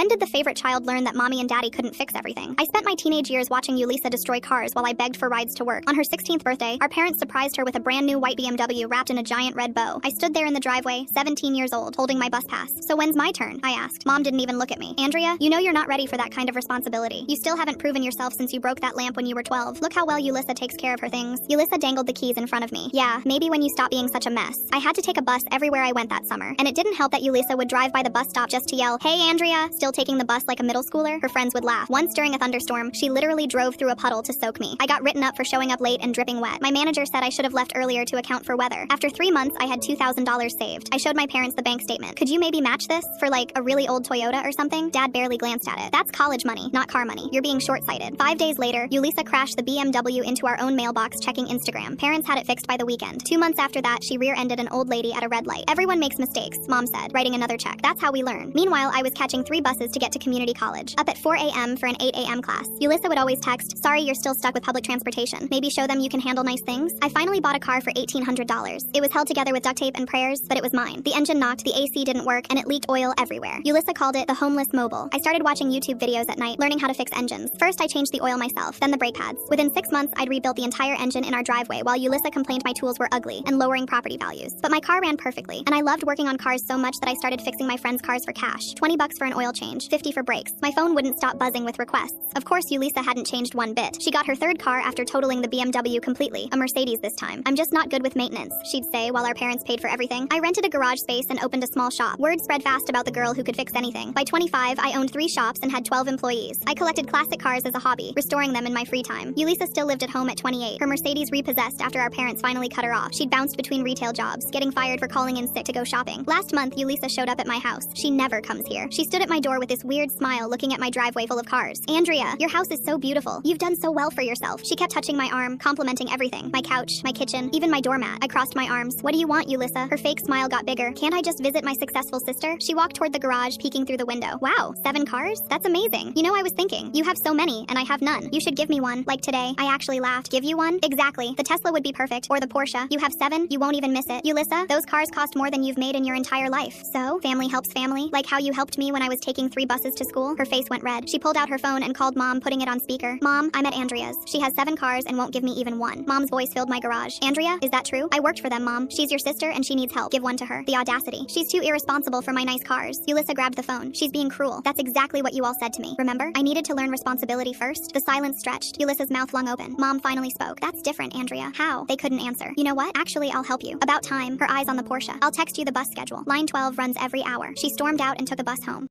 When did the favorite child learn that mommy and daddy couldn't fix everything? I spent my teenage years watching Yulisa destroy cars while I begged for rides to work. On her 16th birthday, our parents surprised her with a brand new white BMW wrapped in a giant red bow. I stood there in the driveway, 17 years old, holding my bus pass. So when's my turn? I asked. Mom didn't even look at me. Andrea, you know you're not ready for that kind of responsibility. You still haven't proven yourself since you broke that lamp when you were 12. Look how well Yulisa takes care of her things. Yulisa dangled the keys in front of me. Yeah, maybe when you stop being such a mess. I had to take a bus everywhere I went that summer, and it didn't help that Yulisa would drive by the bus stop just to yell, "Hey Andrea," still taking the bus like a middle schooler. Her friends would laugh. Once during a thunderstorm, she literally drove through a puddle to soak me. I got written up for showing up late and dripping wet. My manager said I should have left earlier to account for weather. After 3 months, I had $2,000 saved. I showed my parents the bank statement. Could you maybe match this for like a really old Toyota or something? Dad barely glanced at it. That's college money, not car money. You're being short-sighted. 5 days later, Yulisa crashed the BMW into our own mailbox checking Instagram. Parents had it fixed by the weekend. 2 months after that, she rear-ended an old lady at a red light. Everyone makes mistakes, Mom said, writing another check. That's how we learn. Meanwhile, I was catching 3 buses to get to community college. Up at 4 a.m. for an 8 a.m. class. Yulisa would always text, "Sorry you're still stuck with public transportation. Maybe show them you can handle nice things." I finally bought a car for $1,800. It was held together with duct tape and prayers, but it was mine. The engine knocked, the AC didn't work, and it leaked oil everywhere. Yulisa called it the homeless mobile. I started watching YouTube videos at night, learning how to fix engines. First, I changed the oil myself, then the brake pads. Within 6 months, I'd rebuilt the entire engine in our driveway while Yulisa complained my tools were ugly and lowering property values. But my car ran perfectly, and I loved working on cars so much that I started fixing my friends' cars for cash. $20 for an oil change, $50 for brakes. My phone wouldn't stop buzzing with requests. Of course, Yulisa hadn't changed one bit. She got her 3rd car after totaling the BMW completely, a Mercedes this time. "I'm just not good with maintenance," she'd say while our parents paid for everything. I rented a garage space and opened a small shop. Word spread fast about the girl who could fix anything. By 25, I owned 3 shops and had 12 employees. I collected classic cars as a hobby, restoring them in my free time. Yulisa still lived at home at 28. Her Mercedes repossessed after our parents finally cut her off. She'd bounced between retail jobs, getting fired for calling in sick to go shopping. Last month, Yulisa showed up at my house. She never comes here. She stood at my door with this weird smile looking at my driveway full of cars. "Andrea, your house is so beautiful. You've done so well for yourself." She kept touching my arm, complimenting everything. My couch, my kitchen, even my doormat. I crossed my arms. "What do you want, Yulisa?" Her fake smile got bigger. "Can't I just visit my successful sister?" She walked toward the garage, peeking through the window. "Wow, 7 cars? That's amazing. You know, I was thinking, you have so many, and I have none. You should give me one. Like today." I actually laughed. "Give you one?" "Exactly. The Tesla would be perfect. Or the Porsche. You have 7, you won't even miss it." "Yulisa, those cars cost more than you've made in your entire life." "So? Family helps family? Like how you helped me when I was taking 3 buses to school?" Her face went red. She pulled out her phone and called Mom, putting it on speaker. "Mom, I'm at Andrea's. She has 7 cars and won't give me even one." Mom's voice filled my garage. "Andrea, is that true?" "I worked for them, Mom. She's your sister and she needs help. Give one to her." The audacity. "She's too irresponsible for my nice cars." Yulisa grabbed the phone. "She's being cruel. That's exactly what you all said to me. Remember? I needed to learn responsibility first." The silence stretched. Yulisa's mouth flung open. Mom finally spoke. "That's different, Andrea." "How?" They couldn't answer. "You know what? Actually, I'll help you." "About time." Her eyes on the Porsche. "I'll text you the bus schedule. Line 12 runs every hour." She stormed out and took a bus home.